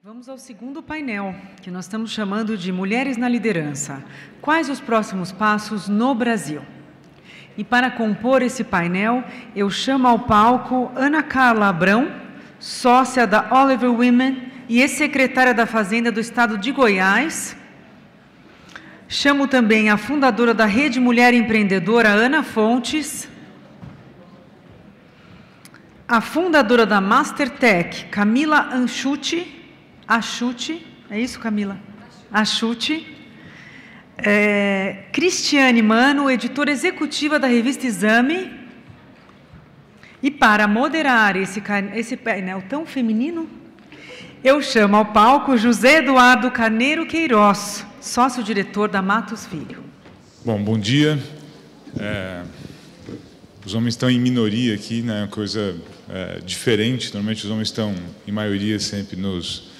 Vamos ao segundo painel, que nós estamos chamando de Mulheres na Liderança. Quais os próximos passos no Brasil? E para compor esse painel, eu chamo ao palco Ana Carla Abrão, sócia da Oliver Women e ex-secretária da Fazenda do Estado de Goiás. Chamo também a fundadora da Rede Mulher Empreendedora, Ana Fontes. A fundadora da Mastertech, Camila Achuti, é isso, Camila? Achuti. Cristiane Mano, editora executiva da revista Exame. E para moderar esse painel tão feminino, eu chamo ao palco José Eduardo Carneiro Queiroz, sócio-diretor da Matos Filho. Bom dia. Os homens estão em minoria aqui, né? Coisa diferente. Normalmente os homens estão em maioria sempre nos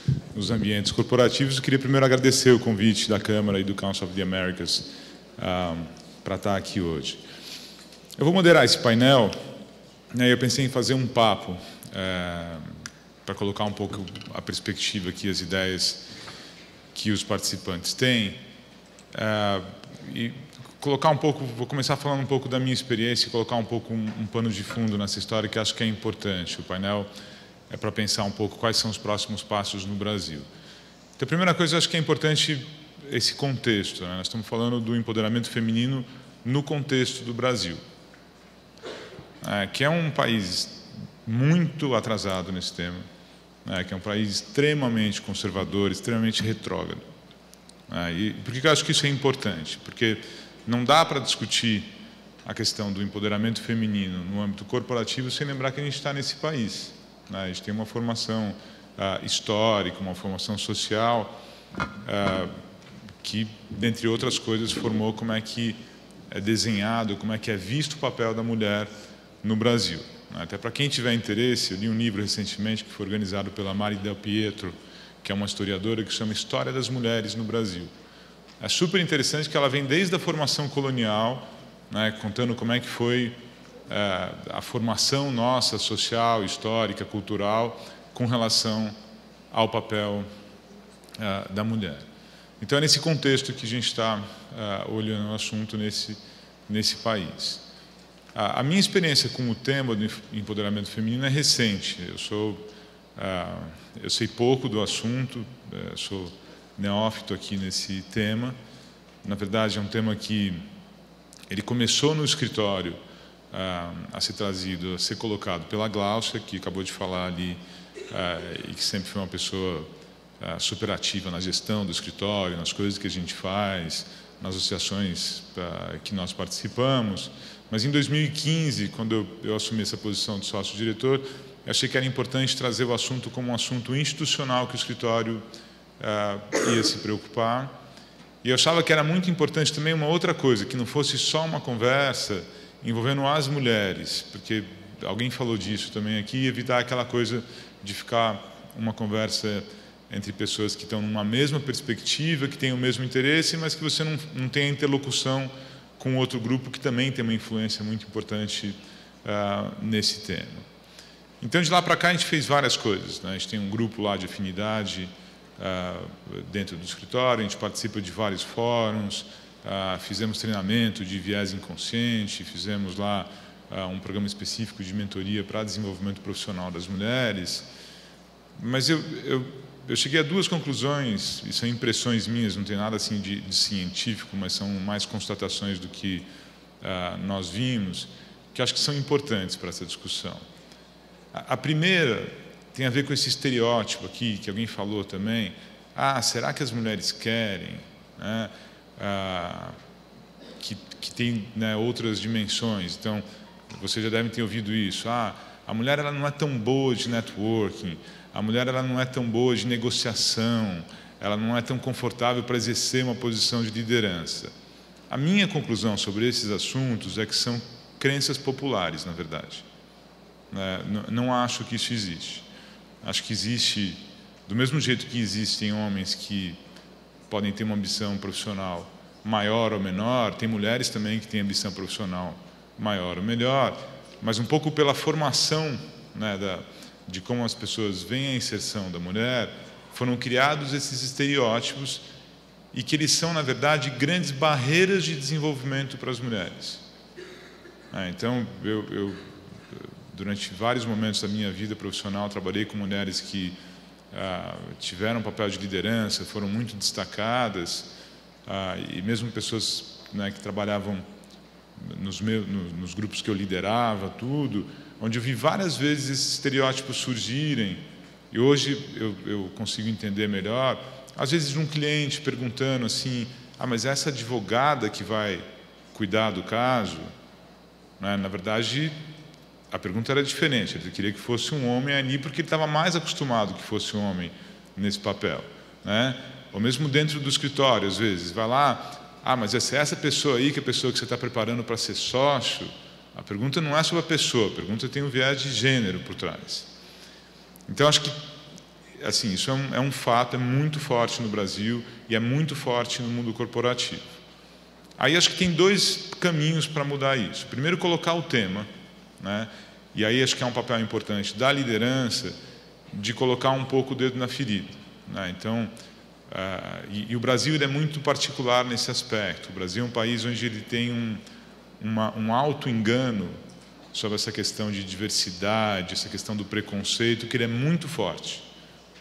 ambientes corporativos. Eu queria primeiro agradecer o convite da Câmara e do Council of the Americas para estar aqui hoje. Eu vou moderar esse painel, né? Eu pensei em fazer um papo para colocar um pouco a perspectiva aqui, as ideias que os participantes têm, e colocar um pouco, vou começar falando um pouco da minha experiência e colocar um pouco um pano de fundo nessa história que acho que é importante. O painel é para pensar um pouco quais são os próximos passos no Brasil. Então, a primeira coisa, eu acho que é importante esse contexto, né? Nós estamos falando do empoderamento feminino no contexto do Brasil, que é um país muito atrasado nesse tema, que é um país extremamente conservador, extremamente retrógrado. E por que eu acho que isso é importante? Porque não dá para discutir a questão do empoderamento feminino no âmbito corporativo sem lembrar que a gente está nesse país. A gente tem uma formação histórica, uma formação social, que, dentre outras coisas, formou como é que é desenhado, como é que é visto o papel da mulher no Brasil. Até para quem tiver interesse, eu li um livro recentemente que foi organizado pela Mari Del Pietro, que é uma historiadora, que chama História das Mulheres no Brasil. É super interessante que ela vem desde a formação colonial, né, contando como é que foi a formação nossa, social, histórica, cultural, com relação ao papel da mulher. Então, é nesse contexto que a gente está olhando o assunto nesse país. A minha experiência com o tema do empoderamento feminino é recente. Eu sei pouco do assunto, sou neófito aqui nesse tema. Na verdade, é um tema que ele começou no escritório a ser trazido, a ser colocado pela Gláucia, que acabou de falar ali, e que sempre foi uma pessoa super ativa na gestão do escritório, nas coisas que a gente faz, nas associações que nós participamos. Mas em 2015, quando eu assumi essa posição de sócio-diretor, eu achei que era importante trazer o assunto como um assunto institucional que o escritório ia se preocupar. E eu achava que era muito importante também uma outra coisa, que não fosse só uma conversa envolvendo as mulheres, porque alguém falou disso também aqui, evitar aquela coisa de ficar uma conversa entre pessoas que estão numa mesma perspectiva, que têm o mesmo interesse, mas que você não tem a interlocução com outro grupo que também tem uma influência muito importante nesse tema. Então, de lá para cá, a gente fez várias coisas, né? A gente tem um grupo lá de afinidade dentro do escritório, a gente participa de vários fóruns, fizemos treinamento de viés inconsciente, fizemos lá um programa específico de mentoria para desenvolvimento profissional das mulheres. Mas eu cheguei a duas conclusões, e são impressões minhas, não tem nada assim de científico, mas são mais constatações do que nós vimos, que acho que são importantes para essa discussão. A primeira tem a ver com esse estereótipo aqui, que alguém falou também. Será que as mulheres querem? Né? Que tem, né, outras dimensões. Então, vocês já devem ter ouvido isso. A mulher ela não é tão boa de networking, a mulher ela não é tão boa de negociação, ela não é tão confortável para exercer uma posição de liderança. A minha conclusão sobre esses assuntos é que são crenças populares, na verdade. Não acho que isso existe. Acho que existe, do mesmo jeito que existem homens que podem ter uma ambição profissional maior ou menor, tem mulheres também que têm ambição profissional maior ou melhor, mas um pouco pela formação, né, de como as pessoas veem a inserção da mulher, foram criados esses estereótipos e que eles são, na verdade, grandes barreiras de desenvolvimento para as mulheres. Então, eu durante vários momentos da minha vida profissional, trabalhei com mulheres que tiveram um papel de liderança, foram muito destacadas, e mesmo pessoas, né, que trabalhavam nos grupos que eu liderava, tudo, onde eu vi várias vezes esses estereótipos surgirem, e hoje eu consigo entender melhor, às vezes de um cliente perguntando assim, mas essa advogada que vai cuidar do caso, né, na verdade, a pergunta era diferente, ele queria que fosse um homem ali, porque ele estava mais acostumado que fosse um homem nesse papel, né? Ou mesmo dentro do escritório, às vezes, vai lá, mas essa pessoa aí, que é a pessoa que você está preparando para ser sócio, a pergunta não é sobre a pessoa, a pergunta tem um viés de gênero por trás. Então, acho que, assim, isso é um fato, é muito forte no Brasil e é muito forte no mundo corporativo. Aí, acho que tem dois caminhos para mudar isso. Primeiro, colocar o tema, né? E aí acho que é um papel importante da liderança de colocar um pouco o dedo na ferida, né? Então, e o Brasil ele é muito particular nesse aspecto. O Brasil é um país onde ele tem um alto engano sobre essa questão de diversidade, essa questão do preconceito, que ele é muito forte,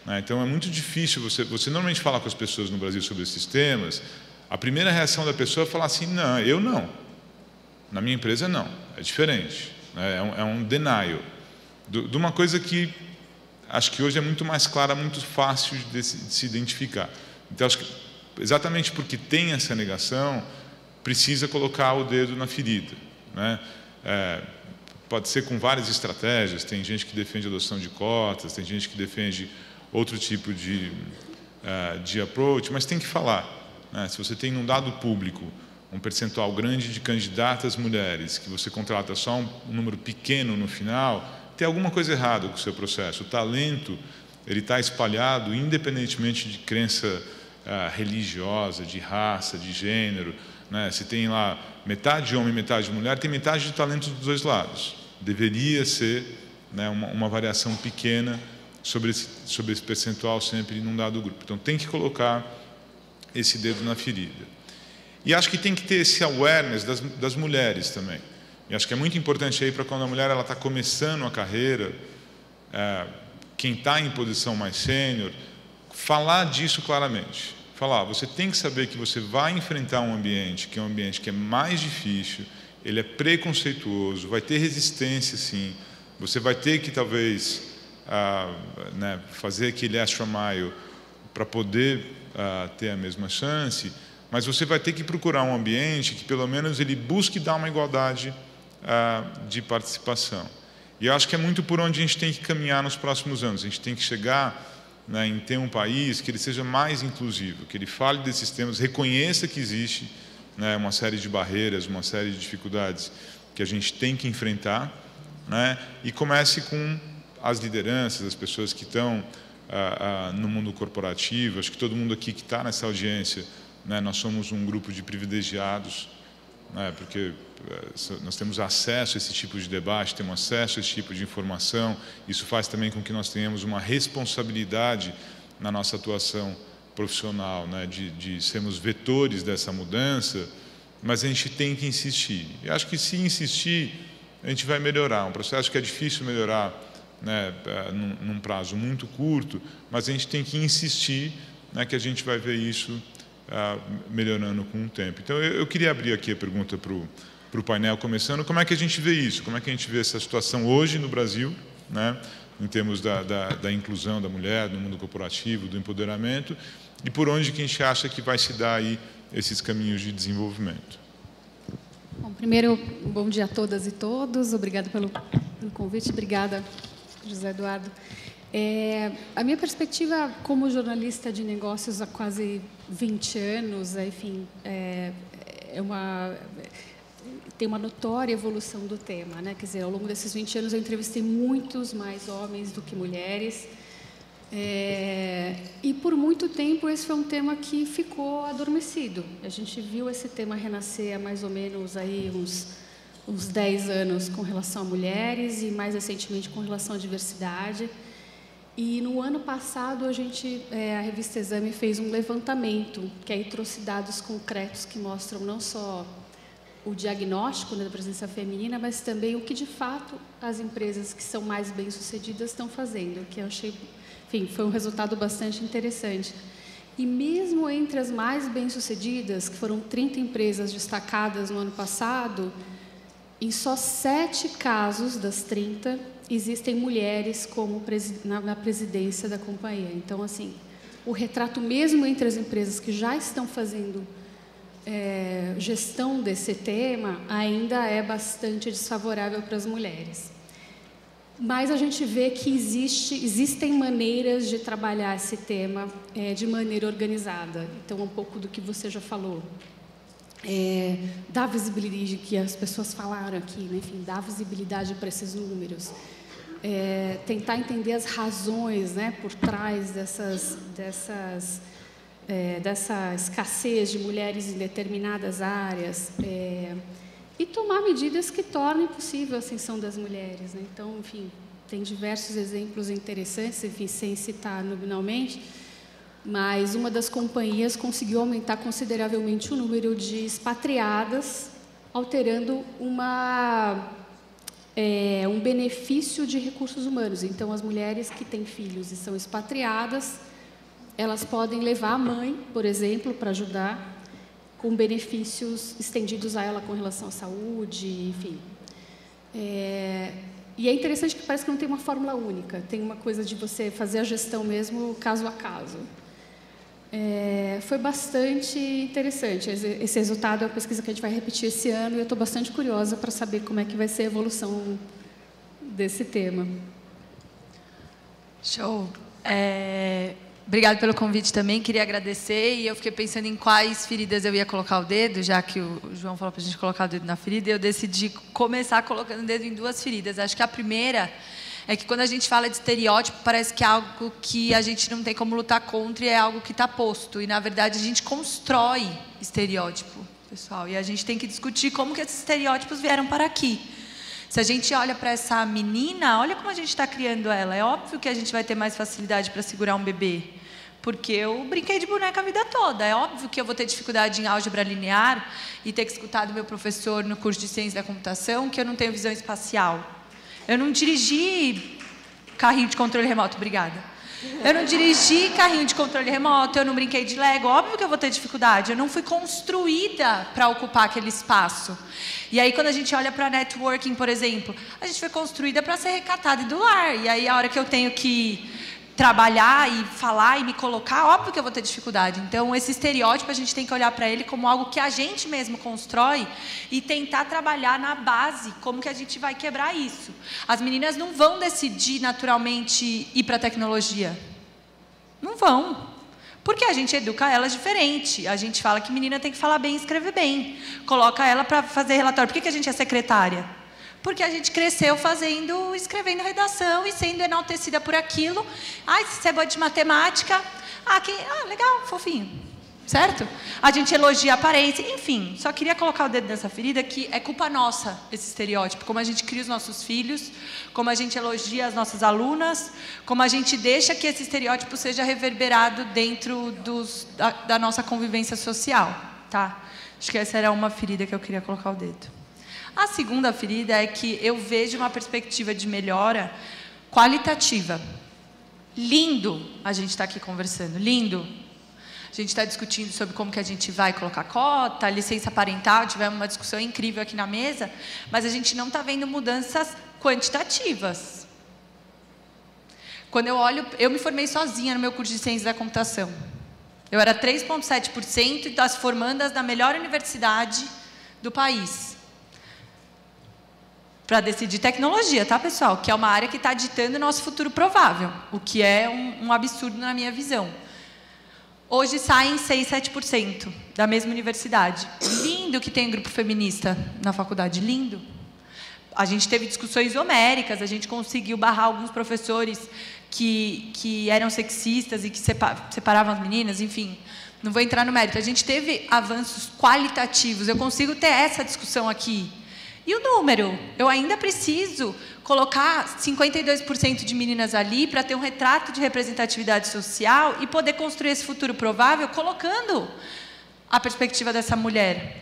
né? Então é muito difícil você normalmente falar com as pessoas no Brasil sobre esses temas, a primeira reação da pessoa é falar assim, não, eu não, na minha empresa não, é diferente. É um denial de uma coisa que acho que hoje é muito mais clara, muito fácil de se identificar. Então, acho que exatamente porque tem essa negação, precisa colocar o dedo na ferida, né? Pode ser com várias estratégias, tem gente que defende a adoção de cotas, tem gente que defende outro tipo de approach, mas tem que falar, né? Se você tem um dado público um percentual grande de candidatas mulheres, que você contrata só um número pequeno no final, tem alguma coisa errada com o seu processo. O talento ele está espalhado independentemente de crença religiosa, de raça, de gênero, né? Se tem lá metade homem, metade mulher, tem metade de talento dos dois lados. Deveria ser, né, uma variação pequena sobre esse percentual sempre num dado grupo. Então tem que colocar esse dedo na ferida. E acho que tem que ter esse awareness das mulheres também. E acho que é muito importante aí para quando a mulher está começando a carreira, quem está em posição mais sênior, falar disso claramente. Falar, você tem que saber que você vai enfrentar um ambiente que é um ambiente que é mais difícil, ele é preconceituoso, vai ter resistência sim, você vai ter que talvez né, fazer aquele extra mile para poder ter a mesma chance, mas você vai ter que procurar um ambiente que pelo menos ele busque dar uma igualdade de participação. E eu acho que é muito por onde a gente tem que caminhar nos próximos anos. A gente tem que chegar, né, em ter um país que ele seja mais inclusivo, que ele fale desses temas, reconheça que existe, né, uma série de barreiras, uma série de dificuldades que a gente tem que enfrentar, né, e comece com as lideranças, as pessoas que estão no mundo corporativo. Acho que todo mundo aqui que está nessa audiência, né, nós somos um grupo de privilegiados, né, porque nós temos acesso a esse tipo de debate, temos acesso a esse tipo de informação. Isso faz também com que nós tenhamos uma responsabilidade na nossa atuação profissional, né, de sermos vetores dessa mudança, mas a gente tem que insistir. E acho que se insistir, a gente vai melhorar. Um processo que é difícil melhorar, né, num prazo muito curto, mas a gente tem que insistir, né, que a gente vai ver isso melhorando com o tempo. Então, eu queria abrir aqui a pergunta para o painel, começando, como é que a gente vê isso? Como é que a gente vê essa situação hoje no Brasil, né, em termos da inclusão da mulher, no mundo corporativo, do empoderamento, e por onde que a gente acha que vai se dar aí esses caminhos de desenvolvimento? Bom, primeiro, bom dia a todas e todos. Obrigada pelo convite. Obrigada, José Eduardo. A minha perspectiva como jornalista de negócios há quase 20 anos, enfim, tem uma notória evolução do tema, né? Quer dizer, ao longo desses 20 anos eu entrevistei muitos mais homens do que mulheres, e por muito tempo esse foi um tema que ficou adormecido. A gente viu esse tema renascer há mais ou menos aí uns 10 anos com relação a mulheres e mais recentemente com relação à diversidade. E no ano passado, a revista Exame fez um levantamento, que aí trouxe dados concretos que mostram não só o diagnóstico, né, da presença feminina, mas também o que, de fato, as empresas que são mais bem-sucedidas estão fazendo, que eu achei, enfim, foi um resultado bastante interessante. E mesmo entre as mais bem-sucedidas, que foram 30 empresas destacadas no ano passado, em só 7 casos das 30, existem mulheres na presidência da companhia. Então, assim, o retrato mesmo entre as empresas que já estão fazendo gestão desse tema ainda é bastante desfavorável para as mulheres. Mas a gente vê que existem maneiras de trabalhar esse tema de maneira organizada. Então, um pouco do que você já falou. Dar visibilidade, que as pessoas falaram aqui, né? Enfim, dar visibilidade para esses números. Tentar entender as razões, né, por trás dessa escassez de mulheres em determinadas áreas, e tomar medidas que tornem possível a ascensão das mulheres, né? Então, enfim, tem diversos exemplos interessantes, enfim, sem citar nominalmente, mas uma das companhias conseguiu aumentar consideravelmente o número de expatriadas, alterando um benefício de recursos humanos. Então, as mulheres que têm filhos e são expatriadas, elas podem levar a mãe, por exemplo, para ajudar, com benefícios estendidos a ela com relação à saúde, enfim. E é interessante que parece que não tem uma fórmula única, tem uma coisa de você fazer a gestão mesmo caso a caso. Foi bastante interessante. Esse resultado é uma pesquisa que a gente vai repetir esse ano e eu estou bastante curiosa para saber como é que vai ser a evolução desse tema. Show. Obrigada pelo convite também, queria agradecer, e eu fiquei pensando em quais feridas eu ia colocar o dedo, já que o João falou para a gente colocar o dedo na ferida, e eu decidi começar colocando o dedo em 2 feridas. Acho que a primeira é que quando a gente fala de estereótipo, parece que é algo que a gente não tem como lutar contra e é algo que está posto, e na verdade a gente constrói estereótipo, pessoal, e a gente tem que discutir como que esses estereótipos vieram para aqui. Se a gente olha para essa menina, olha como a gente está criando ela. É óbvio que a gente vai ter mais facilidade para segurar um bebê, porque eu brinquei de boneca a vida toda. É óbvio que eu vou ter dificuldade em álgebra linear e ter que escutar do meu professor no curso de ciência da computação que eu não tenho visão espacial. Eu não dirigi carrinho de controle remoto, obrigada. Eu não dirigi carrinho de controle remoto, eu não brinquei de Lego. Óbvio que eu vou ter dificuldade. Eu não fui construída para ocupar aquele espaço. E aí, quando a gente olha para networking, por exemplo, a gente foi construída para ser recatada e do lar. E aí, a hora que eu tenho que trabalhar e falar e me colocar, óbvio que eu vou ter dificuldade. Então, esse estereótipo, a gente tem que olhar para ele como algo que a gente mesmo constrói e tentar trabalhar na base como que a gente vai quebrar isso. As meninas não vão decidir naturalmente ir para a tecnologia. Não vão. Porque a gente educa elas diferente. A gente fala que menina tem que falar bem e escrever bem. Coloca ela para fazer relatório. Por que a gente é secretária? Porque a gente cresceu escrevendo redação e sendo enaltecida por aquilo. Ai, se você é boa de matemática, legal, fofinho. Certo? A gente elogia a aparência, enfim. Só queria colocar o dedo nessa ferida que é culpa nossa, esse estereótipo. Como a gente cria os nossos filhos, como a gente elogia as nossas alunas, como a gente deixa que esse estereótipo seja reverberado dentro da nossa convivência social. Tá? Acho que essa era uma ferida que eu queria colocar o dedo. A segunda ferida é que eu vejo uma perspectiva de melhora qualitativa. Lindo a gente estar aqui conversando, lindo. A gente está discutindo sobre como que a gente vai colocar cota, licença parental, tivemos uma discussão incrível aqui na mesa, mas a gente não está vendo mudanças quantitativas. Quando eu olho, eu me formei sozinha no meu curso de ciência da computação. Eu era 3,7% das formandas da melhor universidade do país. Para decidir tecnologia, tá, pessoal? Que é uma área que está ditando o nosso futuro provável, o que é um absurdo na minha visão. Hoje saem 6, 7% da mesma universidade. Lindo que tem grupo feminista na faculdade, lindo. A gente teve discussões homéricas, a gente conseguiu barrar alguns professores que eram sexistas e que separavam as meninas, enfim. Não vou entrar no mérito. A gente teve avanços qualitativos, eu consigo ter essa discussão aqui. E o número? Eu ainda preciso colocar 52% de meninas ali para ter um retrato de representatividade social e poder construir esse futuro provável colocando a perspectiva dessa mulher.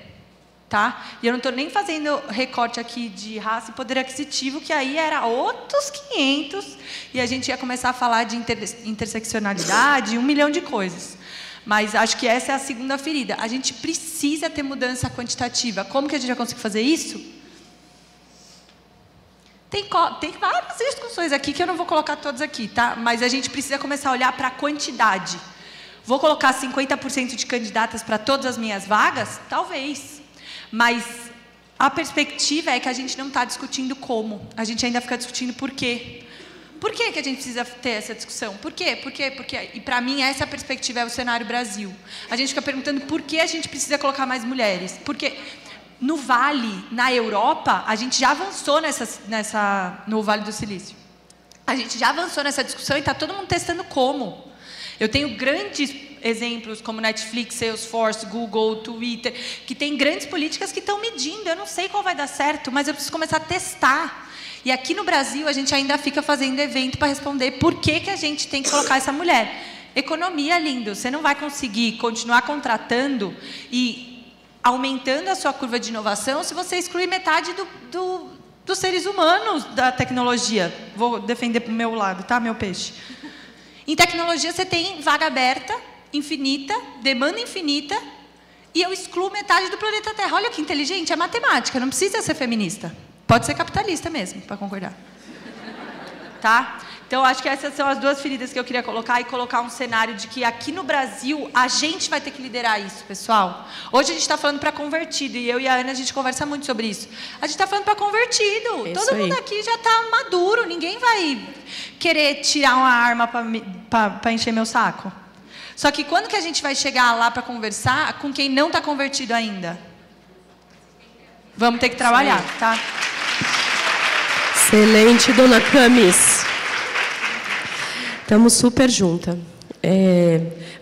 Tá? E eu não estou nem fazendo recorte aqui de raça e poder aquisitivo, que aí era outros 500, e a gente ia começar a falar de interseccionalidade, 1 milhão de coisas. Mas acho que essa é a segunda ferida. A gente precisa ter mudança quantitativa. Como que a gente vai conseguir fazer isso? Tem várias discussões aqui, que eu não vou colocar todas aqui, tá? Mas a gente precisa começar a olhar para a quantidade. Vou colocar 50% de candidatas para todas as minhas vagas? Talvez. Mas a perspectiva é que a gente não está discutindo como. A gente ainda fica discutindo por quê. Por que a gente precisa ter essa discussão? Por quê? Por quê? Por quê? E, para mim, essa perspectiva é o cenário Brasil. A gente fica perguntando por que a gente precisa colocar mais mulheres. Porque no Vale, na Europa, a gente já avançou no Vale do Silício. A gente já avançou nessa discussão e está todo mundo testando como. Eu tenho grandes exemplos como Netflix, Salesforce, Google, Twitter, que tem grandes políticas que estão medindo. Eu não sei qual vai dar certo, mas eu preciso começar a testar. E aqui no Brasil, a gente ainda fica fazendo evento para responder por que a gente tem que colocar essa mulher. Economia, lindo. Você não vai conseguir continuar contratando e aumentando a sua curva de inovação se você excluir metade dos seres humanos da tecnologia. Vou defender para o meu lado, tá, meu peixe? Em tecnologia, você tem vaga aberta, infinita, demanda infinita, e eu excluo metade do planeta Terra. Olha que inteligente, é matemática, não precisa ser feminista. Pode ser capitalista mesmo, para concordar. Tá? Então, acho que essas são as duas feridas que eu queria colocar, e colocar um cenário de que aqui no Brasil, a gente vai ter que liderar isso, pessoal. Hoje a gente está falando para convertido, e eu e a Ana, a gente conversa muito sobre isso. A gente está falando para convertido. Todo mundo aqui já está maduro, ninguém vai querer tirar uma arma para encher meu saco. Só que quando que a gente vai chegar lá para conversar com quem não está convertido ainda? Vamos ter que trabalhar, tá? Excelente, dona Camis. Estamos super juntas.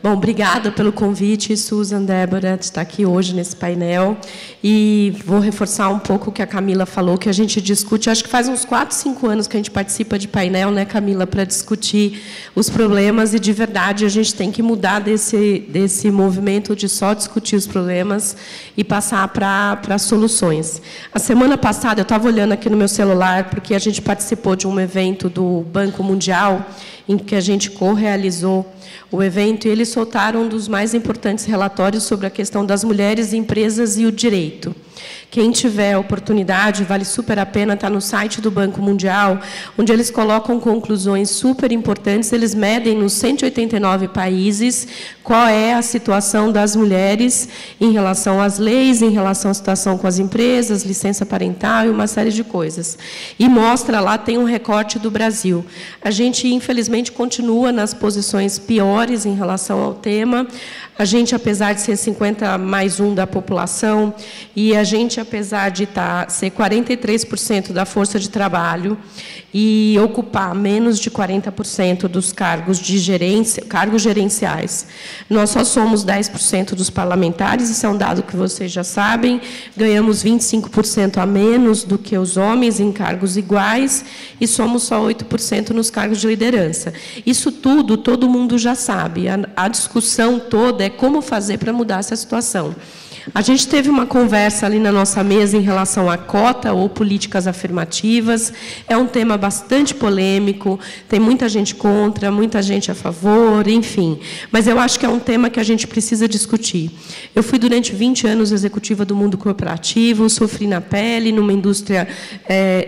Bom, obrigada pelo convite, Susan, Débora, de estar aqui hoje nesse painel. E vou reforçar um pouco o que a Camila falou, que a gente discute, acho que faz uns 4, 5 anos que a gente participa de painel, né, Camila, para discutir os problemas, e de verdade a gente tem que mudar desse movimento de só discutir os problemas e passar para soluções. A semana passada, eu estava olhando aqui no meu celular, porque a gente participou de um evento do Banco Mundial, em que a gente co-realizou o evento, e eles soltaram um dos mais importantes relatórios sobre a questão das mulheres, empresas e o direito. Quem tiver oportunidade, vale super a pena, está no site do Banco Mundial, onde eles colocam conclusões super importantes. Eles medem nos 189 países qual é a situação das mulheres em relação às leis, em relação à situação com as empresas, licença parental e uma série de coisas. E mostra lá, tem um recorte do Brasil. A gente, infelizmente, continua nas posições piores em relação ao tema. A gente, apesar de ser 50+1 da população, e a gente, apesar de ser 43% da força de trabalho e ocupar menos de 40% dos cargos de gerência, cargos gerenciais, nós só somos 10% dos parlamentares, isso é um dado que vocês já sabem, ganhamos 25% a menos do que os homens em cargos iguais, e somos só 8% nos cargos de liderança. Isso tudo, todo mundo já sabe. A discussão toda é como fazer para mudar essa situação. A gente teve uma conversa ali na nossa mesa em relação à cota ou políticas afirmativas. É um tema bastante polêmico, tem muita gente contra, muita gente a favor, enfim. Mas eu acho que é um tema que a gente precisa discutir. Eu fui durante 20 anos executiva do mundo corporativo, sofri na pele, numa indústria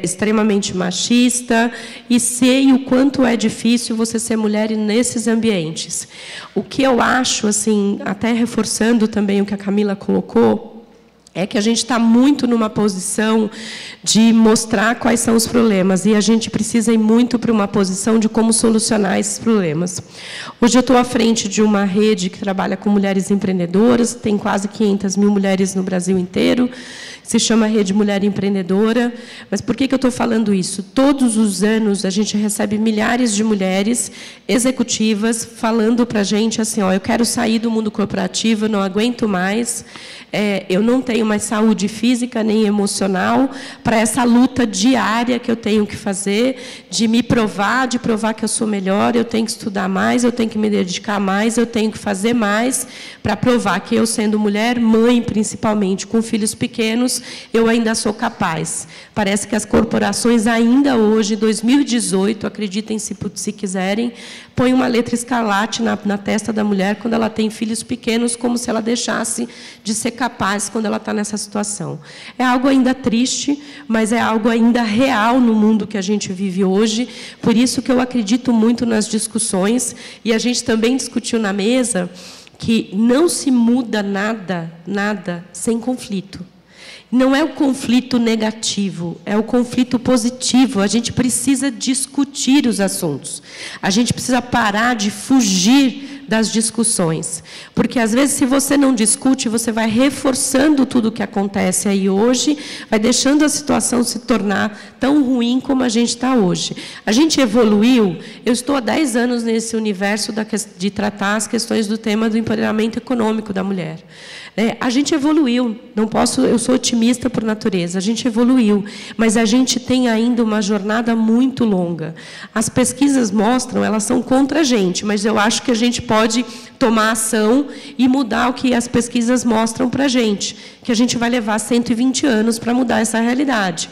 extremamente machista, e sei o quanto é difícil você ser mulher nesses ambientes. O que eu acho, assim, até reforçando também o que a Camila colocou, é que a gente está muito numa posição de mostrar quais são os problemas, e a gente precisa ir muito para uma posição de como solucionar esses problemas. Hoje eu estou à frente de uma rede que trabalha com mulheres empreendedoras, tem quase 500 mil mulheres no Brasil inteiro, se chama Rede Mulher Empreendedora. Mas por que eu estou falando isso? Todos os anos a gente recebe milhares de mulheres executivas falando para a gente assim, ó, eu quero sair do mundo corporativo, eu não aguento mais, eu não tenho mais saúde física nem emocional para essa luta diária que eu tenho que fazer, de me provar, de provar que eu sou melhor, eu tenho que estudar mais, eu tenho que me dedicar mais, eu tenho que fazer mais para provar que eu, sendo mulher, mãe principalmente, com filhos pequenos, eu ainda sou capaz. Parece que as corporações ainda hoje, 2018, acreditem se quiserem, põem uma letra escarlate na testa da mulher quando ela tem filhos pequenos, como se ela deixasse de ser capaz quando ela está nessa situação. É algo ainda triste, mas é algo ainda real no mundo que a gente vive hoje. Por isso que eu acredito muito nas discussões, e a gente também discutiu na mesa que não se muda nada sem conflito. Não é o conflito negativo, é o conflito positivo. A gente precisa discutir os assuntos. A gente precisa parar de fugir das discussões. Porque, às vezes, se você não discute, você vai reforçando tudo o que acontece aí hoje, vai deixando a situação se tornar tão ruim como a gente está hoje. A gente evoluiu. Eu estou há 10 anos nesse universo de tratar as questões do tema do empoderamento econômico da mulher. A gente evoluiu, eu sou otimista por natureza, a gente evoluiu, mas a gente tem ainda uma jornada muito longa. As pesquisas mostram, elas são contra a gente, mas eu acho que a gente pode tomar ação e mudar o que as pesquisas mostram para a gente, que a gente vai levar 120 anos para mudar essa realidade.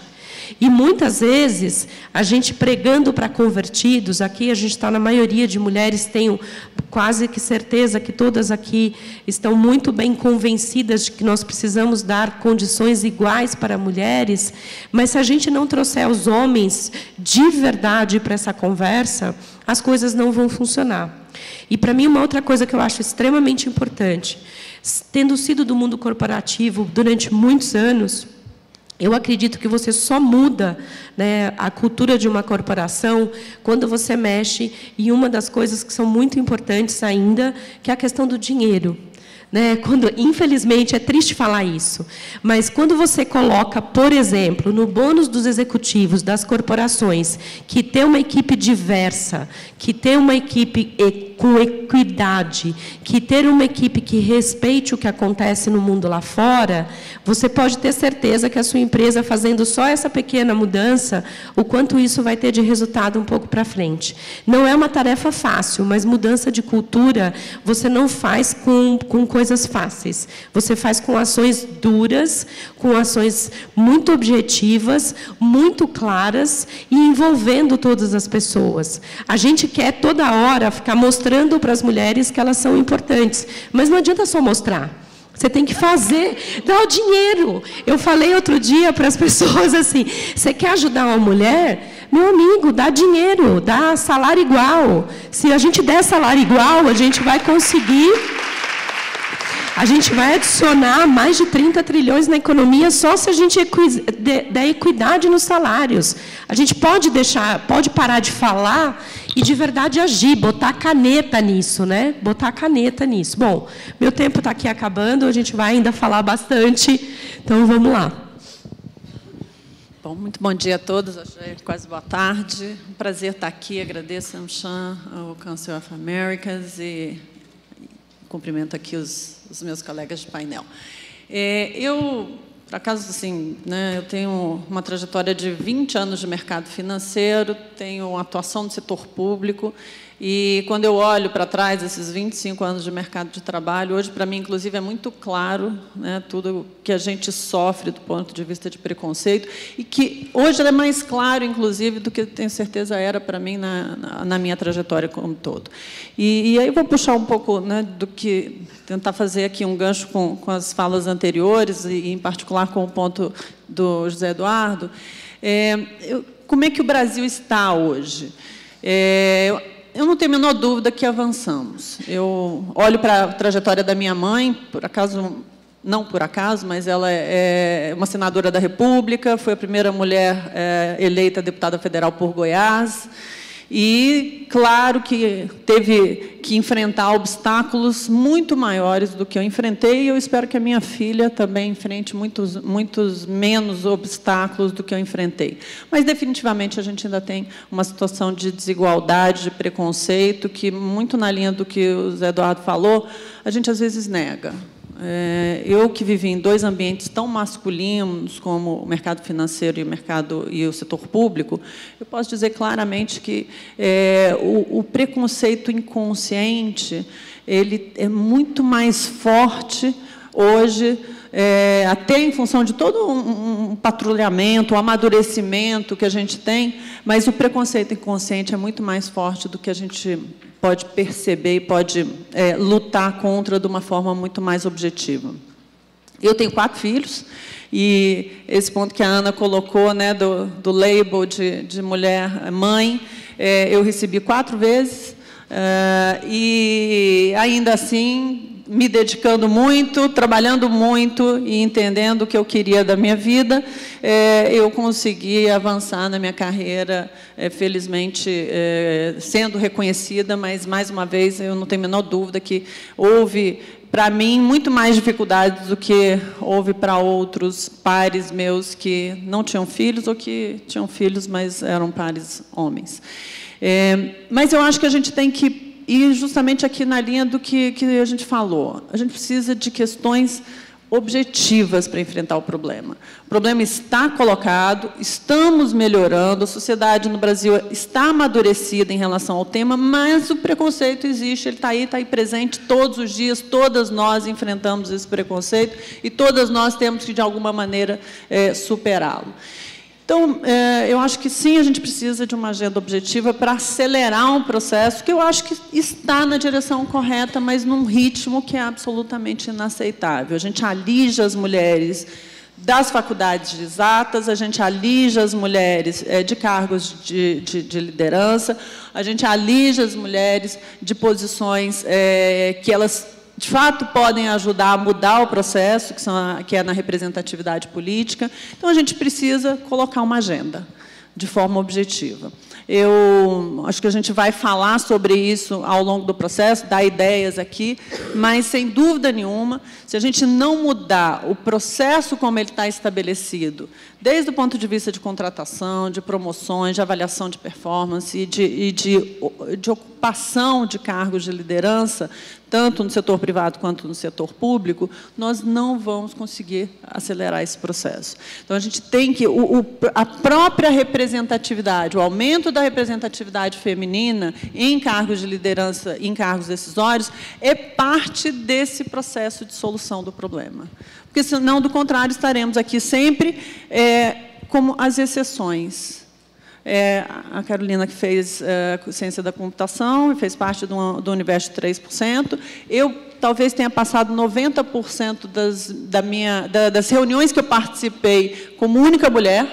E, muitas vezes, a gente pregando para convertidos, aqui a gente está na maioria de mulheres, tenho quase que certeza que todas aqui estão muito bem convencidas de que nós precisamos dar condições iguais para mulheres, mas se a gente não trouxer os homens de verdade para essa conversa, as coisas não vão funcionar. E, para mim, uma outra coisa que eu acho extremamente importante, tendo sido do mundo corporativo durante muitos anos, eu acredito que você só muda, né, a cultura de uma corporação quando você mexe em uma das coisas que são muito importantes ainda, que é a questão do dinheiro. Infelizmente, é triste falar isso, mas quando você coloca, por exemplo, no bônus dos executivos das corporações, que tem uma equipe diversa, que tem uma equipe com equidade, que ter uma equipe que respeite o que acontece no mundo lá fora, você pode ter certeza que a sua empresa, fazendo só essa pequena mudança, o quanto isso vai ter de resultado um pouco para frente. Não é uma tarefa fácil, mas mudança de cultura você não faz com coisas fáceis. Você faz com ações duras, com ações muito objetivas, muito claras e envolvendo todas as pessoas. A gente quer toda hora ficar mostrando para as mulheres que elas são importantes, mas não adianta só mostrar. Você tem que fazer, dar o dinheiro. Eu falei outro dia para as pessoas assim, você quer ajudar uma mulher? Meu amigo, dá dinheiro, dá salário igual. Se a gente der salário igual, a gente vai conseguir... A gente vai adicionar mais de 30 trilhões na economia só se a gente der equidade nos salários. A gente pode parar de falar e, de verdade, agir, botar caneta nisso, né? Botar caneta nisso. Bom, meu tempo está aqui acabando, a gente vai ainda falar bastante, então vamos lá. Bom, muito bom dia a todos, hoje é quase boa tarde. Um prazer estar aqui, agradeço a AmCham, ao Council of Americas e cumprimento aqui os meus colegas de painel. Eu, por acaso, assim, né, eu tenho uma trajetória de 20 anos de mercado financeiro, tenho uma atuação no setor público, e, quando eu olho para trás, esses 25 anos de mercado de trabalho, hoje, para mim, inclusive, é muito claro, né, tudo que a gente sofre do ponto de vista de preconceito, e que hoje é mais claro, inclusive, do que, tenho certeza, era para mim na minha trajetória como um todo. E aí eu vou puxar um pouco, né, do que... tentar fazer aqui um gancho com as falas anteriores, e, em particular, com o ponto do José Eduardo. Como é que o Brasil está hoje? Eu não tenho a menor dúvida que avançamos. Eu olho para a trajetória da minha mãe, por acaso, não por acaso, mas ela é uma senadora da República, foi a primeira mulher eleita deputada federal por Goiás, E, claro, que teve que enfrentar obstáculos muito maiores do que eu enfrentei, e eu espero que a minha filha também enfrente muitos menos obstáculos do que eu enfrentei. Mas, definitivamente, a gente ainda tem uma situação de desigualdade, de preconceito, que, muito na linha do que o Zé Eduardo falou, a gente, às vezes, nega. Eu, que vivi em 2 ambientes tão masculinos como o mercado financeiro e o setor público, eu posso dizer claramente que o preconceito inconsciente ele é muito mais forte hoje, até em função de todo um patrulhamento, um amadurecimento que a gente tem, mas o preconceito inconsciente é muito mais forte do que a gente pode perceber e pode lutar contra de uma forma muito mais objetiva. Eu tenho 4 filhos, e esse ponto que a Ana colocou, né, do label de mulher mãe, eu recebi 4 vezes, e ainda assim, me dedicando muito, trabalhando muito e entendendo o que eu queria da minha vida, eu consegui avançar na minha carreira, felizmente, sendo reconhecida, mas, mais uma vez, eu não tenho a menor dúvida que houve, para mim, muito mais dificuldades do que houve para outros pares meus que não tinham filhos ou que tinham filhos, mas eram pares homens. Mas eu acho que a gente tem que ir justamente aqui na linha do que a gente falou. A gente precisa de questões objetivas para enfrentar o problema. O problema está colocado, estamos melhorando, a sociedade no Brasil está amadurecida em relação ao tema, mas o preconceito existe, ele está aí presente todos os dias, todas nós enfrentamos esse preconceito e todas nós temos que, de alguma maneira, superá-lo. Então, eu acho que, sim, a gente precisa de uma agenda objetiva para acelerar um processo que eu acho que está na direção correta, mas num ritmo que é absolutamente inaceitável. A gente alija as mulheres das faculdades de exatas, a gente alija as mulheres de cargos de liderança, a gente alija as mulheres de posições que elas de fato, podem ajudar a mudar o processo, que é na representatividade política. Então, a gente precisa colocar uma agenda de forma objetiva. Eu acho que a gente vai falar sobre isso ao longo do processo, dar ideias aqui, mas, sem dúvida nenhuma, se a gente não mudar o processo como ele está estabelecido, desde o ponto de vista de contratação, de promoções, de avaliação de performance e de ocupação de cargos de liderança, tanto no setor privado quanto no setor público, nós não vamos conseguir acelerar esse processo. Então, a gente tem que... a própria representatividade, o aumento da representatividade feminina em cargos de liderança, em cargos decisórios, é parte desse processo de solução do problema. Porque, senão, do contrário, estaremos aqui sempre como as exceções. A Carolina, que fez ciência da computação e fez parte do universo de 3%. Eu talvez tenha passado 90% das reuniões que eu participei como única mulher.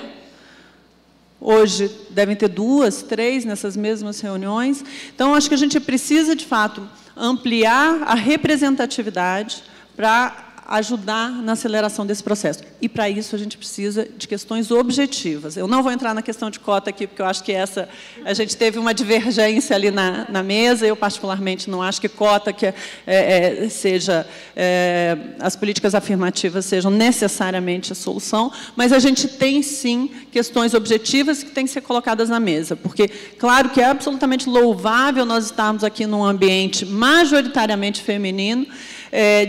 Hoje devem ter 2, 3 nessas mesmas reuniões. Então, acho que a gente precisa, de fato, ampliar a representatividade para ajudar na aceleração desse processo. E, para isso, a gente precisa de questões objetivas. Eu não vou entrar na questão de cota aqui, porque eu acho que a gente teve uma divergência ali na mesa. Eu, particularmente, não acho que cota as políticas afirmativas sejam necessariamente a solução, mas a gente tem, sim, questões objetivas que têm que ser colocadas na mesa, porque, claro que é absolutamente louvável nós estarmos aqui num ambiente majoritariamente feminino,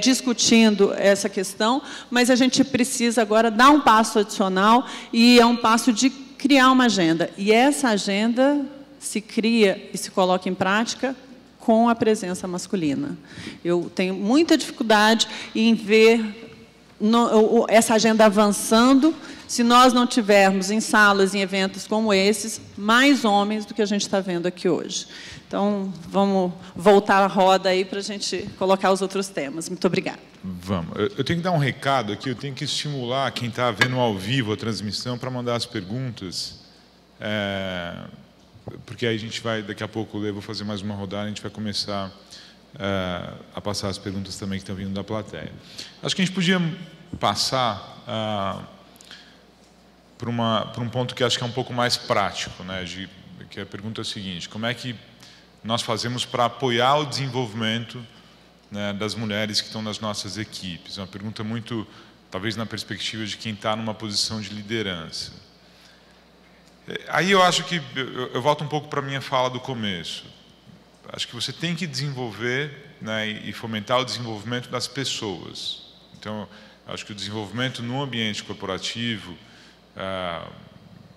discutindo essa questão, mas a gente precisa agora dar um passo adicional, e é um passo de criar uma agenda. E essa agenda se cria e se coloca em prática com a presença masculina. Eu tenho muita dificuldade em ver essa agenda avançando se nós não tivermos em salas, em eventos como esses, mais homens do que a gente está vendo aqui hoje. Então, vamos voltar a roda aí para a gente colocar os outros temas. Muito obrigada. Vamos. Eu tenho que dar um recado aqui, eu tenho que estimular quem está vendo ao vivo a transmissão para mandar as perguntas, porque aí a gente vai, daqui a pouco, eu vou fazer mais uma rodada, a gente vai começar a passar as perguntas também que estão vindo da plateia. Acho que a gente podia passar por um ponto que acho que é um pouco mais prático, né, que a pergunta é a seguinte: como é que nós fazemos para apoiar o desenvolvimento, né, das mulheres que estão nas nossas equipes? É uma pergunta muito, talvez, na perspectiva de quem está numa posição de liderança. Aí eu acho que eu volto um pouco para a minha fala do começo. Acho que você tem que desenvolver, né, e fomentar o desenvolvimento das pessoas. Então, acho que o desenvolvimento no ambiente corporativo,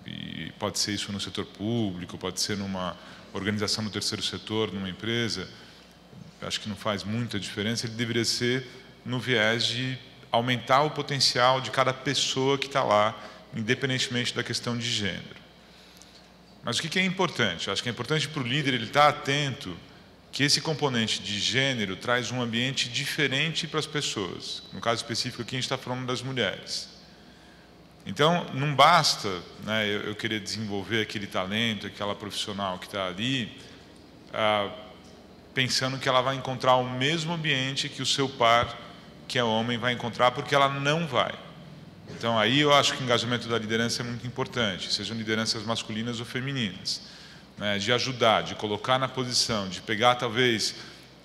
e pode ser isso no setor público, pode ser numa organização do terceiro setor, numa empresa, acho que não faz muita diferença. Ele deveria ser no viés de aumentar o potencial de cada pessoa que está lá, independentemente da questão de gênero. Mas o que é importante? Eu acho que é importante para o líder ele estar atento que esse componente de gênero traz um ambiente diferente para as pessoas. No caso específico aqui, a gente está falando das mulheres. Então, não basta, né, eu querer desenvolver aquele talento, aquela profissional que está ali, pensando que ela vai encontrar o mesmo ambiente que o seu par, que é homem, vai encontrar, porque ela não vai. Então, aí eu acho que o engajamento da liderança é muito importante, sejam lideranças masculinas ou femininas, né, de ajudar, de colocar na posição, de pegar, talvez,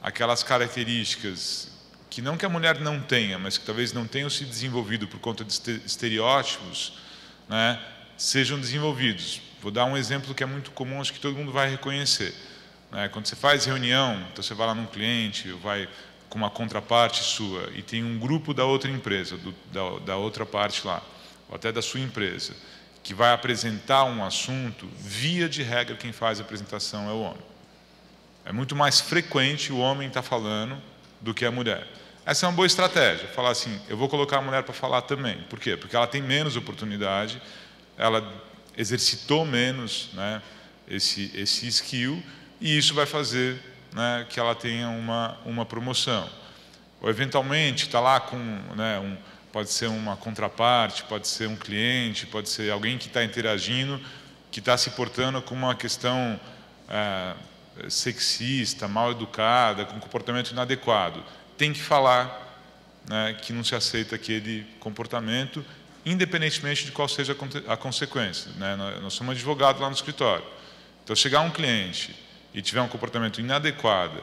aquelas características que não que a mulher não tenha, mas que talvez não tenham se desenvolvido por conta de estereótipos, né, sejam desenvolvidos. Vou dar um exemplo que é muito comum, acho que todo mundo vai reconhecer. Né, quando você faz reunião, então você vai lá num cliente, ou vai com uma contraparte sua, e tem um grupo da outra empresa, da outra parte lá, ou até da sua empresa, que vai apresentar um assunto, via de regra, quem faz a apresentação é o homem. É muito mais frequente o homem estar falando do que a mulher. Essa é uma boa estratégia, falar assim, eu vou colocar a mulher para falar também. Por quê? Porque ela tem menos oportunidade, ela exercitou menos, né, esse skill, e isso vai fazer, né, que ela tenha uma promoção. Ou, eventualmente, está lá com, né, pode ser uma contraparte, pode ser um cliente, pode ser alguém que está interagindo, que está se portando com uma questão sexista, mal educada, com comportamento inadequado. Tem que falar, né, que não se aceita aquele comportamento, independentemente de qual seja a consequência. Né? Nós somos advogados lá no escritório. Então, chegar um cliente e tiver um comportamento inadequado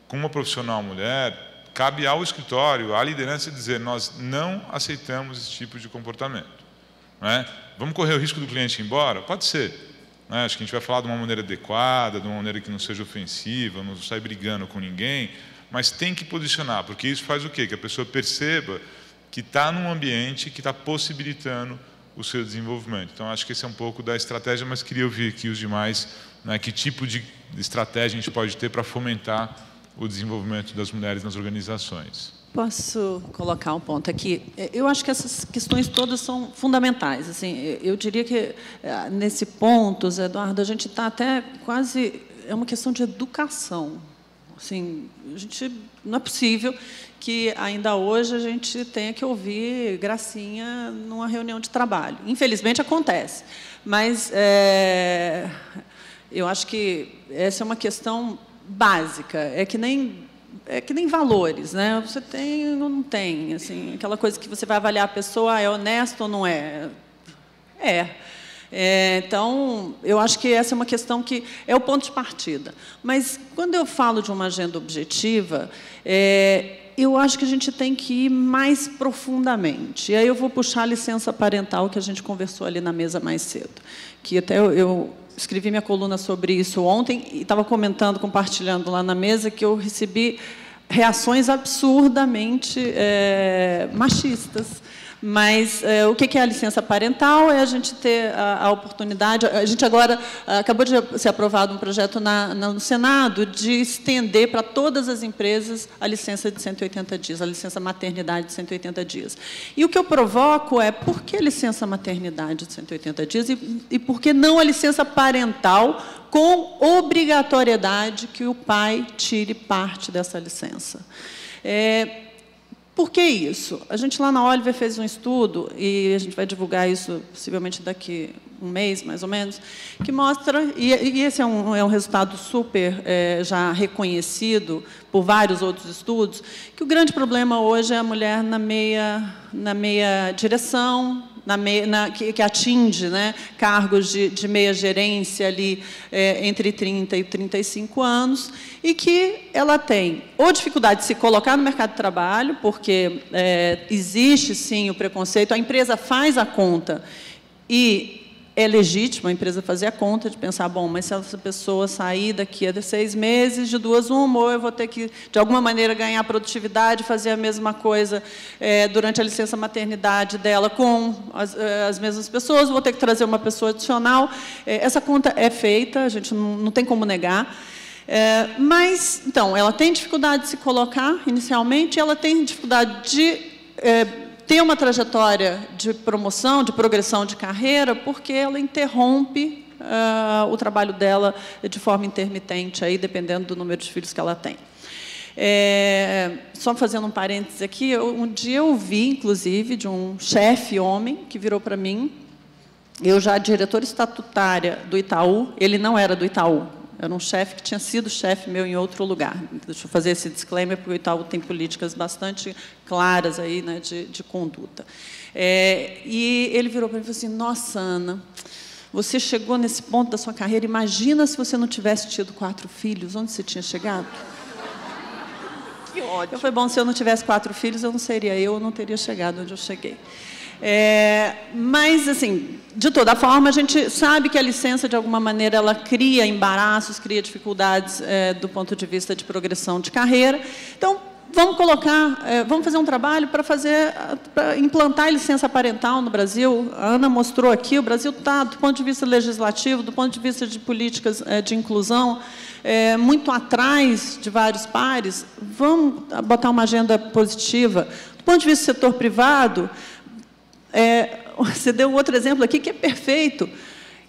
com uma profissional mulher, cabe ao escritório, à liderança dizer, nós não aceitamos esse tipo de comportamento. Né? Vamos correr o risco do cliente ir embora? Pode ser. Né? Acho que a gente vai falar de uma maneira adequada, de uma maneira que não seja ofensiva, não sai brigando com ninguém, mas tem que posicionar, porque isso faz o quê? Que a pessoa perceba que está num ambiente que está possibilitando o seu desenvolvimento. Então, acho que esse é um pouco da estratégia, mas queria ouvir aqui os demais, né, que tipo de estratégia a gente pode ter para fomentar o desenvolvimento das mulheres nas organizações. Posso colocar um ponto aqui? Eu acho que essas questões todas são fundamentais. Assim, eu diria que, nesse ponto, Zé Eduardo, a gente está até quase... É uma questão de educação. Assim, não é possível que, ainda hoje, a gente tenha que ouvir gracinha numa reunião de trabalho. Infelizmente, acontece. Mas eu acho que essa é uma questão básica. É que nem valores, né? Você tem ou não tem, assim, aquela coisa que você vai avaliar a pessoa, é honesto ou não é? Então, eu acho que essa é uma questão que é o ponto de partida. Mas, quando eu falo de uma agenda objetiva, eu acho que a gente tem que ir mais profundamente. E aí eu vou puxar a licença parental que a gente conversou ali na mesa mais cedo, que até eu escrevi minha coluna sobre isso ontem e estava comentando, compartilhando lá na mesa, que eu recebi reações absurdamente machistas. Mas o que é a licença parental? É a gente ter a oportunidade... A gente agora acabou de ser aprovado um projeto no Senado de estender para todas as empresas a licença de 180 dias, a licença maternidade de 180 dias. E o que eu provoco é por que a licença maternidade de 180 dias e por que não a licença parental com obrigatoriedade que o pai tire parte dessa licença? Por que isso? A gente lá na Oliver fez um estudo, e a gente vai divulgar isso possivelmente daqui um mês, mais ou menos, que mostra, e esse é um resultado super já reconhecido por vários outros estudos, que o grande problema hoje é a mulher na meia direção, que atinge, né, cargos de meia gerência ali entre 30 e 35 anos, e que ela tem ou dificuldade de se colocar no mercado de trabalho, porque existe, sim, o preconceito, a empresa faz a conta e é legítimo a empresa fazer a conta de pensar, bom, mas se essa pessoa sair daqui a 6 meses, de 2 uma, ou eu vou ter que, de alguma maneira, ganhar produtividade, fazer a mesma coisa durante a licença maternidade dela com as mesmas pessoas, vou ter que trazer uma pessoa adicional. Essa conta é feita, a gente não tem como negar. Mas, então, ela tem dificuldade de se colocar inicialmente, ela tem dificuldade de ter uma trajetória de promoção, de progressão de carreira, porque ela interrompe o trabalho dela de forma intermitente, aí, dependendo do número de filhos que ela tem. Só fazendo um parênteses aqui, um dia eu ouvi, inclusive, de um chefe homem que virou para mim, eu já diretora estatutária do Itaú, ele não era do Itaú, era um chefe que tinha sido chefe meu em outro lugar. Deixa eu fazer esse disclaimer, porque o Itaú tem políticas bastante claras aí, né, de conduta. E ele virou para mim e falou assim, nossa, Ana, você chegou nesse ponto da sua carreira, imagina se você não tivesse tido 4 filhos, onde você tinha chegado? Que ódio. Eu falei, bom, se eu não tivesse 4 filhos, eu não teria chegado onde eu cheguei. Mas, assim, de toda forma, a gente sabe que a licença, de alguma maneira, ela cria embaraços, cria dificuldades do ponto de vista de progressão de carreira. Então, vamos fazer um trabalho para implantar a licença parental no Brasil. A Ana mostrou aqui, o Brasil está, do ponto de vista legislativo, do ponto de vista de políticas de inclusão, muito atrás de vários pares. Vamos botar uma agenda positiva. Do ponto de vista do setor privado, você deu outro exemplo aqui que é perfeito.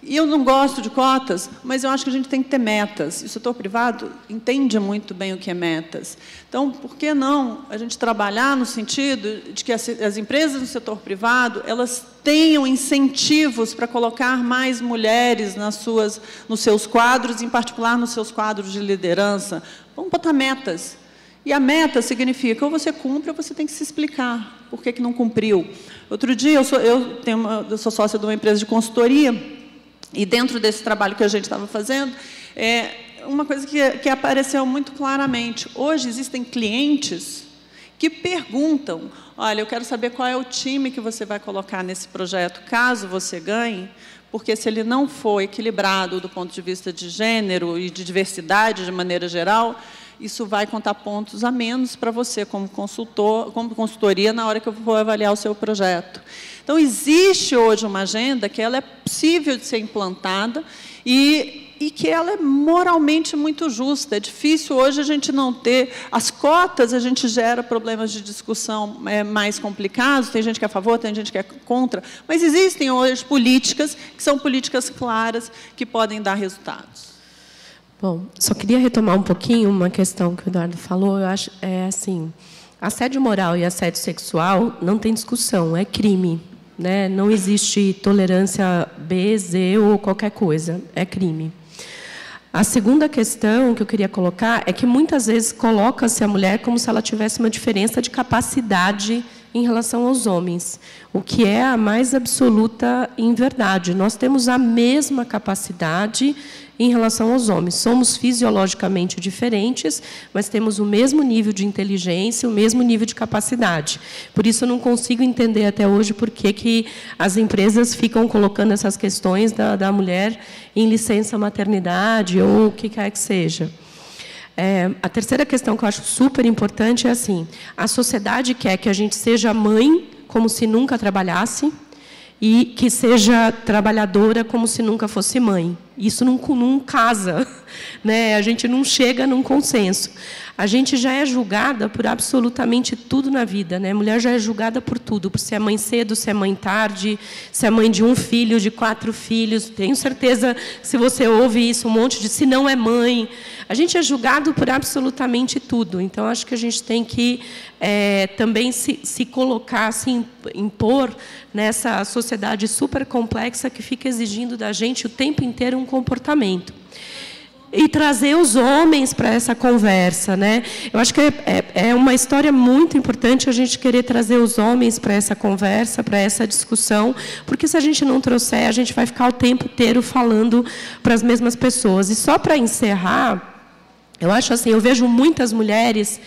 E eu não gosto de cotas, mas eu acho que a gente tem que ter metas. E o setor privado entende muito bem o que é metas. Então, por que não a gente trabalhar no sentido de que as empresas do setor privado elas tenham incentivos para colocar mais mulheres nos seus quadros, em particular nos seus quadros de liderança? Vamos botar metas. E a meta significa ou você cumpre ou você tem que se explicar por que não cumpriu. Outro dia, eu sou sócia de uma empresa de consultoria, e dentro desse trabalho que a gente estava fazendo, uma coisa que apareceu muito claramente. Hoje existem clientes que perguntam, olha, eu quero saber qual é o time que você vai colocar nesse projeto, caso você ganhe, porque se ele não for equilibrado do ponto de vista de gênero e de diversidade de maneira geral, isso vai contar pontos a menos para você como consultoria na hora que eu vou avaliar o seu projeto. Então, existe hoje uma agenda que ela é possível de ser implantada e que ela é moralmente muito justa. É difícil hoje a gente não ter... As cotas, a gente gera problemas de discussão mais complicados, tem gente que é a favor, tem gente que é contra, mas existem hoje políticas que são políticas claras que podem dar resultados. Bom, só queria retomar um pouquinho uma questão que o Eduardo falou. Eu acho, assim, assédio moral e assédio sexual não tem discussão, é crime, né? Não existe tolerância B, Z ou qualquer coisa, é crime. A segunda questão que eu queria colocar é que muitas vezes coloca-se a mulher como se ela tivesse uma diferença de capacidade em relação aos homens, o que é a mais absoluta inverdade. Nós temos a mesma capacidade em relação aos homens. Somos fisiologicamente diferentes, mas temos o mesmo nível de inteligência, o mesmo nível de capacidade. Por isso, eu não consigo entender até hoje por que as empresas ficam colocando essas questões da mulher em licença maternidade ou o que quer que seja. A terceira questão que eu acho super importante é assim, a sociedade quer que a gente seja mãe como se nunca trabalhasse e que seja trabalhadora como se nunca fosse mãe. Isso não casa, né? A gente não chega num consenso. A gente já é julgada por absolutamente tudo na vida, né? A mulher já é julgada por tudo, por ser mãe cedo, ser mãe tarde, ser mãe de 1 filho, de 4 filhos. Tenho certeza que se você ouve isso, um monte de se não é mãe. A gente é julgado por absolutamente tudo. Então, acho que a gente tem que também se colocar, se impor nessa sociedade super complexa que fica exigindo da gente o tempo inteiro um comportamento. e trazer os homens para essa conversa, né? Eu acho que é uma história muito importante a gente querer trazer os homens para essa conversa, para essa discussão, porque se a gente não trouxer, a gente vai ficar o tempo inteiro falando para as mesmas pessoas. E só para encerrar, eu acho assim, eu vejo muitas mulheres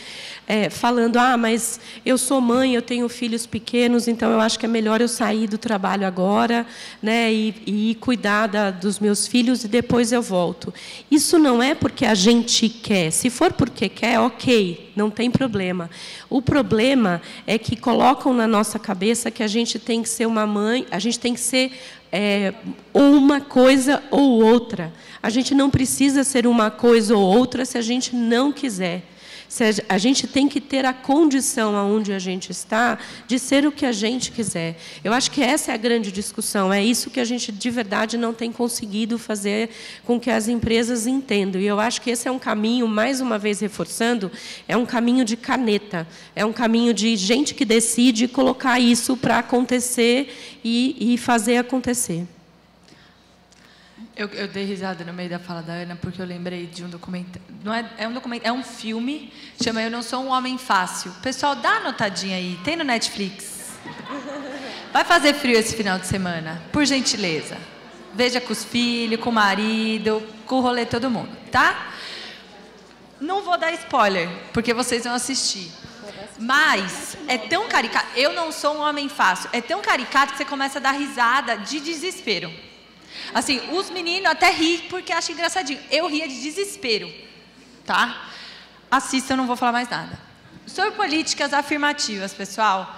falando, mas eu sou mãe, eu tenho filhos pequenos, então eu acho que é melhor eu sair do trabalho agora, né, e cuidar dos meus filhos e depois eu volto. Isso não é porque a gente quer. Se for porque quer, ok, não tem problema. O problema é que colocam na nossa cabeça que a gente tem que ser uma mãe, a gente tem que ser ou uma coisa ou outra. A gente não precisa ser uma coisa ou outra se a gente não quiser. A gente tem que ter a condição aonde a gente está de ser o que a gente quiser. Eu acho que essa é a grande discussão. É isso que a gente, de verdade, não tem conseguido fazer com que as empresas entendam. E eu acho que esse é um caminho, mais uma vez reforçando, é um caminho de caneta. É um caminho de gente que decide colocar isso para acontecer e fazer acontecer. Eu dei risada no meio da fala da Ana, porque eu lembrei de um documentário. Não é um documentário, é um filme, chama Eu Não Sou um Homem Fácil. Pessoal, dá uma anotadinha aí, tem no Netflix. Vai fazer frio esse final de semana, por gentileza. Veja com os filhos, com o marido, com o rolê todo mundo, tá? Não vou dar spoiler, porque vocês vão assistir. Mas é tão caricato, Eu Não Sou um Homem Fácil, é tão caricato que você começa a dar risada de desespero. Assim, os meninos até riem porque acham engraçadinho. Eu ria de desespero, tá? Assista, eu não vou falar mais nada. Sobre políticas afirmativas, pessoal,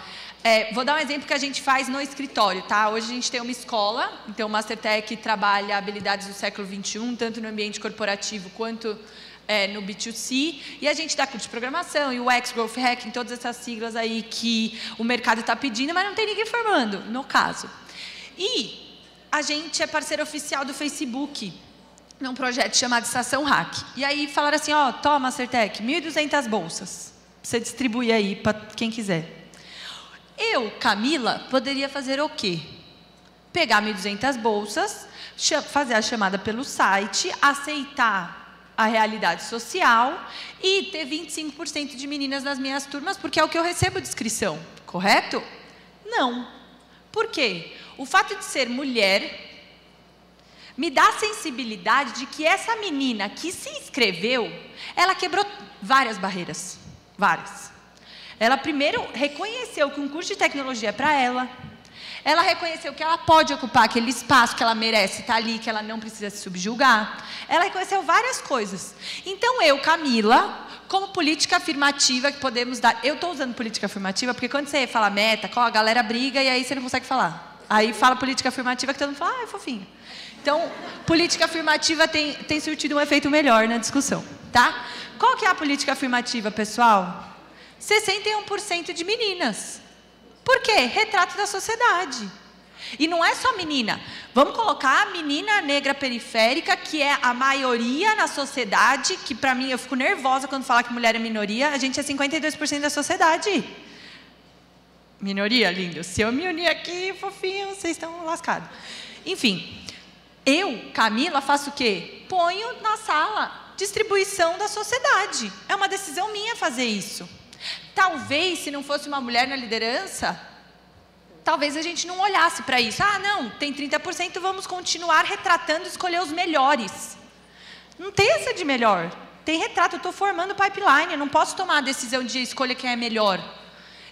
vou dar um exemplo que a gente faz no escritório, tá? Hoje a gente tem uma escola, então o Mastertech trabalha habilidades do século XXI, tanto no ambiente corporativo quanto no B2C, e a gente dá curso de programação, UX, Growth Hacking, todas essas siglas aí que o mercado está pedindo, mas não tem ninguém formando, no caso. E a gente é parceiro oficial do Facebook, num projeto chamado Estação Hack. E aí falaram assim, toma, Mastertech, 1.200 bolsas. Você distribui aí para quem quiser. Eu, Camila, poderia fazer o quê? Pegar 1.200 bolsas, fazer a chamada pelo site, aceitar a realidade social e ter 25% de meninas nas minhas turmas, porque é o que eu recebo de inscrição, correto? Não. Por quê? O fato de ser mulher me dá a sensibilidade de que essa menina que se inscreveu, ela quebrou várias barreiras. Várias. Ela primeiro reconheceu que um curso de tecnologia é para ela. Ela reconheceu que ela pode ocupar aquele espaço, que ela merece estar ali, que ela não precisa se subjugar. Ela reconheceu várias coisas. Então eu, Camila, como política afirmativa que podemos dar... Eu estou usando política afirmativa porque quando você fala meta, a galera briga e aí você não consegue falar. Aí fala política afirmativa que todo mundo fala, é fofinho. Então, política afirmativa tem surtido um efeito melhor na discussão, tá? Qual que é a política afirmativa, pessoal? 61% de meninas. Por quê? Retrato da sociedade. E não é só menina. Vamos colocar a menina negra periférica, que é a maioria na sociedade, que para mim eu fico nervosa quando falar que mulher é minoria, a gente é 52% da sociedade. Minoria, lindo. Se eu me unir aqui, fofinho, vocês estão lascados. Enfim, eu, Camila, faço o quê? Ponho na sala distribuição da sociedade. É uma decisão minha fazer isso. Talvez, se não fosse uma mulher na liderança, talvez a gente não olhasse para isso. Não, tem 30%, vamos continuar retratando e escolher os melhores. Não tem essa de melhor. Tem retrato, eu estou formando pipeline, eu não posso tomar a decisão de escolher quem é melhor.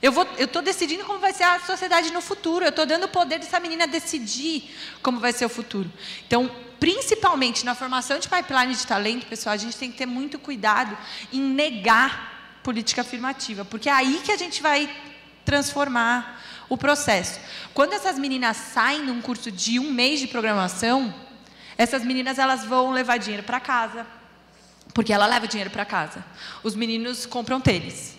Eu estou decidindo como vai ser a sociedade no futuro. Eu estou dando o poder dessa menina decidir como vai ser o futuro. Então, principalmente na formação de pipeline de talento, pessoal, a gente tem que ter muito cuidado em negar política afirmativa, porque é aí que a gente vai transformar o processo. Quando essas meninas saem de um curso de 1 mês de programação, essas meninas elas vão levar dinheiro para casa, porque ela leva dinheiro para casa. Os meninos compram tênis.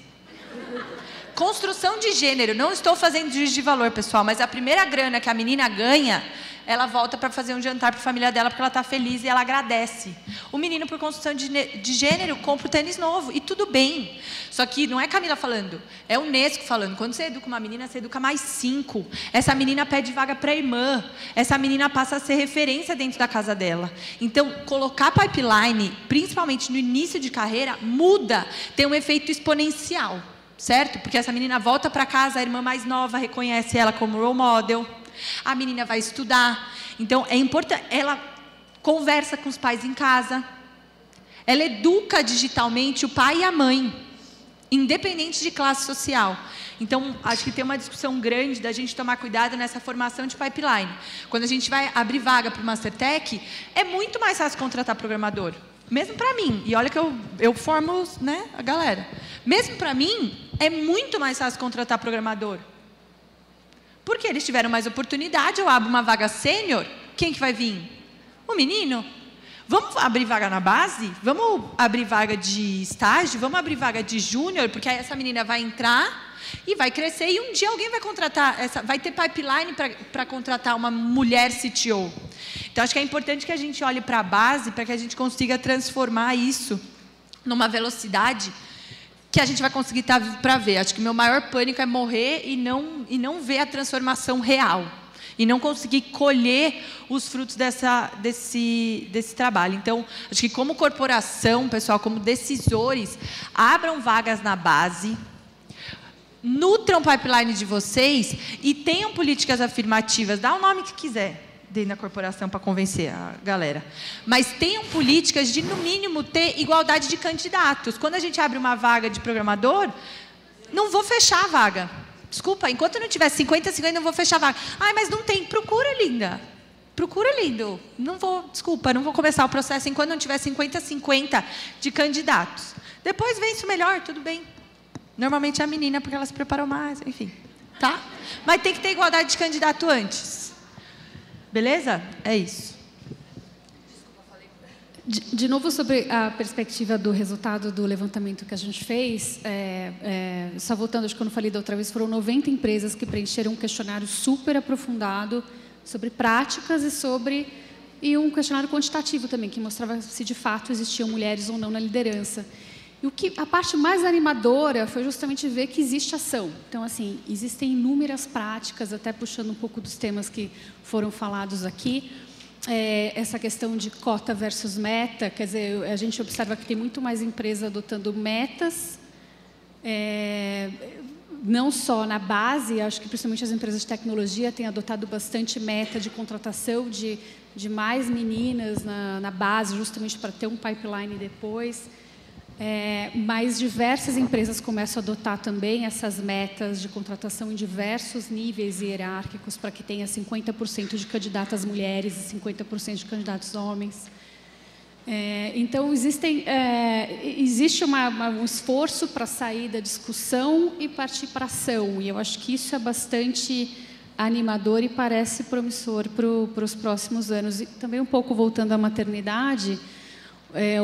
Construção de gênero, não estou fazendo juízo de valor, pessoal, mas a primeira grana que a menina ganha ela volta para fazer um jantar para a família dela porque ela está feliz e ela agradece. O menino, por construção de gênero, compra o tênis novo, e tudo bem. Só que não é Camila falando, é o Unesco falando. Quando você educa uma menina, você educa mais 5. Essa menina pede vaga para a irmã. Essa menina passa a ser referência dentro da casa dela. Então, colocar pipeline, principalmente no início de carreira, muda, tem um efeito exponencial, certo? Porque essa menina volta para casa, a irmã mais nova reconhece ela como role model, a menina vai estudar. Então, é importante, ela conversa com os pais em casa, ela educa digitalmente o pai e a mãe, independente de classe social. Então, acho que tem uma discussão grande da gente tomar cuidado nessa formação de pipeline. Quando a gente vai abrir vaga para o Mastertech, é muito mais fácil contratar programador. Mesmo para mim, e olha que eu formo, né, a galera. Mesmo para mim, é muito mais fácil contratar programador. Porque eles tiveram mais oportunidade, eu abro uma vaga sênior, quem que vai vir? O menino. Vamos abrir vaga na base? Vamos abrir vaga de estágio? Vamos abrir vaga de júnior? Porque aí essa menina vai entrar e vai crescer, e um dia alguém vai contratar, vai ter pipeline para contratar uma mulher CTO. Então, acho que é importante que a gente olhe para a base, para que a gente consiga transformar isso numa velocidade que a gente vai conseguir estar vivo para ver. Acho que o meu maior pânico é morrer e não ver a transformação real. E não conseguir colher os frutos desse trabalho. Então, acho que como corporação, pessoal, como decisores, abram vagas na base, nutram o pipeline de vocês e tenham políticas afirmativas, dá o nome que quiser dentro da corporação para convencer a galera. Mas tenham políticas de, no mínimo, ter igualdade de candidatos. Quando a gente abre uma vaga de programador, não vou fechar a vaga. Desculpa, enquanto não tiver 50-50, não vou fechar a vaga. Ai, mas não tem. Procura, linda. Procura, lindo. Não vou começar o processo enquanto não tiver 50-50 de candidatos. Depois vence o melhor, tudo bem. Normalmente é a menina, porque ela se preparou mais, enfim. Tá? Mas tem que ter igualdade de candidato antes. Beleza? É isso. De novo, sobre a perspectiva do resultado do levantamento que a gente fez, só voltando, acho que quando eu falei da outra vez, foram 90 empresas que preencheram um questionário super aprofundado sobre práticas e um questionário quantitativo também, que mostrava se de fato existiam mulheres ou não na liderança. E a parte mais animadora foi justamente ver que existe ação. Então, assim, existem inúmeras práticas, até puxando um pouco dos temas que foram falados aqui. Essa questão de cota versus meta, quer dizer, a gente observa que tem muito mais empresa adotando metas, não só na base, acho que principalmente as empresas de tecnologia têm adotado bastante meta de contratação de mais meninas na base, justamente para ter um pipeline depois. Mas diversas empresas começam a adotar também essas metas de contratação em diversos níveis hierárquicos para que tenha 50% de candidatas mulheres e 50% de candidatos homens. Então, existe um esforço para sair da discussão e partir para a ação. E eu acho que isso é bastante animador e parece promissor para os próximos anos. E também um pouco voltando à maternidade,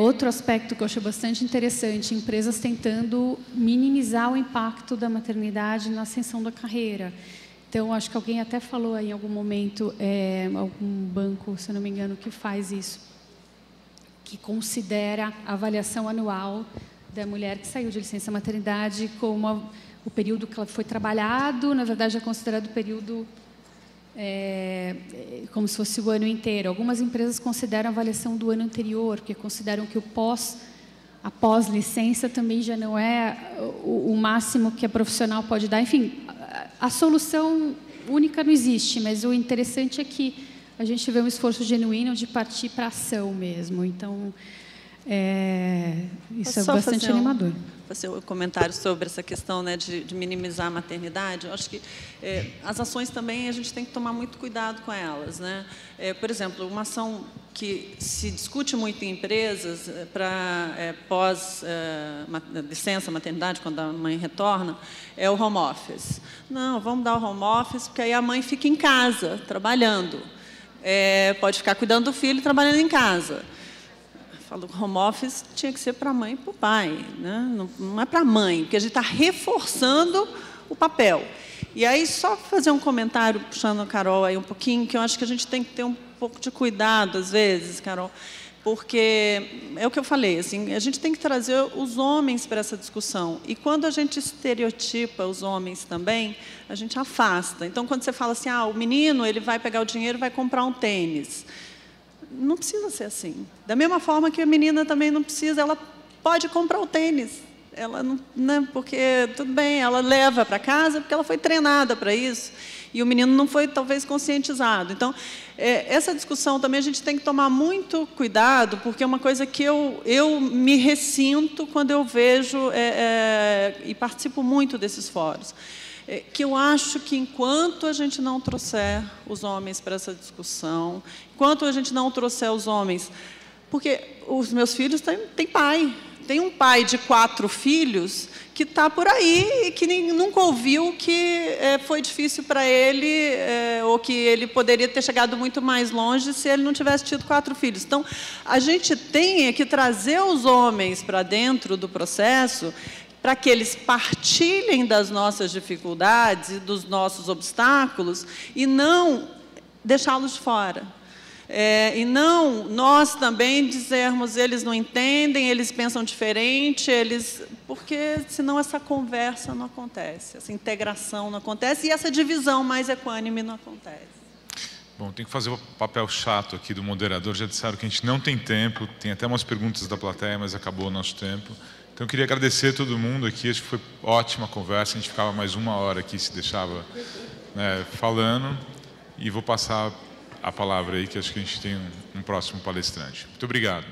outro aspecto que eu acho bastante interessante, empresas tentando minimizar o impacto da maternidade na ascensão da carreira. Então, acho que alguém até falou aí em algum momento, algum banco, se não me engano, que faz isso, que considera a avaliação anual da mulher que saiu de licença maternidade como o período que ela foi trabalhado, na verdade, é considerado o período como se fosse o ano inteiro. Algumas empresas consideram a avaliação do ano anterior, porque consideram que a pós-licença também já não é o máximo que a profissional pode dar. Enfim, a solução única não existe, mas o interessante é que a gente vê um esforço genuíno de partir para a ação mesmo. Então, isso é bastante animador. Fazer um comentário sobre essa questão, né, de minimizar a maternidade. Eu acho que as ações também a gente tem que tomar muito cuidado com elas, né? Por exemplo, uma ação que se discute muito em empresas para licença maternidade, quando a mãe retorna, é o home office. Não, vamos dar o home office porque aí a mãe fica em casa trabalhando, pode ficar cuidando do filho e trabalhando em casa. Falo, home office tinha que ser para a mãe e para o pai, né? Não é para a mãe, porque a gente está reforçando o papel. E aí, só fazer um comentário, puxando a Carol aí um pouquinho, que eu acho que a gente tem que ter um pouco de cuidado, às vezes, Carol, porque é o que eu falei, assim, a gente tem que trazer os homens para essa discussão. E quando a gente estereotipa os homens também, a gente afasta. Então, quando você fala assim, o menino ele vai pegar o dinheiro e vai comprar um tênis. Não precisa ser assim. Da mesma forma que a menina também não precisa, ela pode comprar o tênis. Ela não, né, porque, tudo bem, ela leva para casa porque ela foi treinada para isso. E o menino não foi, talvez, conscientizado. Então, essa discussão também a gente tem que tomar muito cuidado, porque é uma coisa que eu me ressinto quando eu vejo e participo muito desses fóruns. Que eu acho que, enquanto a gente não trouxer os homens para essa discussão, enquanto a gente não trouxer os homens... Porque os meus filhos têm pai. Tem um pai de 4 filhos que está por aí e que nunca ouviu que foi difícil para ele ou que ele poderia ter chegado muito mais longe se ele não tivesse tido 4 filhos. Então, a gente tem que trazer os homens para dentro do processo para que eles partilhem das nossas dificuldades e dos nossos obstáculos e não deixá-los de fora. E não nós também dizermos, eles não entendem, eles pensam diferente, porque senão essa conversa não acontece, essa integração não acontece e essa divisão mais equânime não acontece. Bom, tem que fazer o papel chato aqui do moderador, já disseram que a gente não tem tempo, tem até umas perguntas da plateia, mas acabou o nosso tempo. Então eu queria agradecer a todo mundo aqui, acho que foi ótima conversa, a gente ficava mais 1 hora aqui, se deixava falando, e vou passar a palavra aí, que acho que a gente tem um próximo palestrante. Muito obrigado.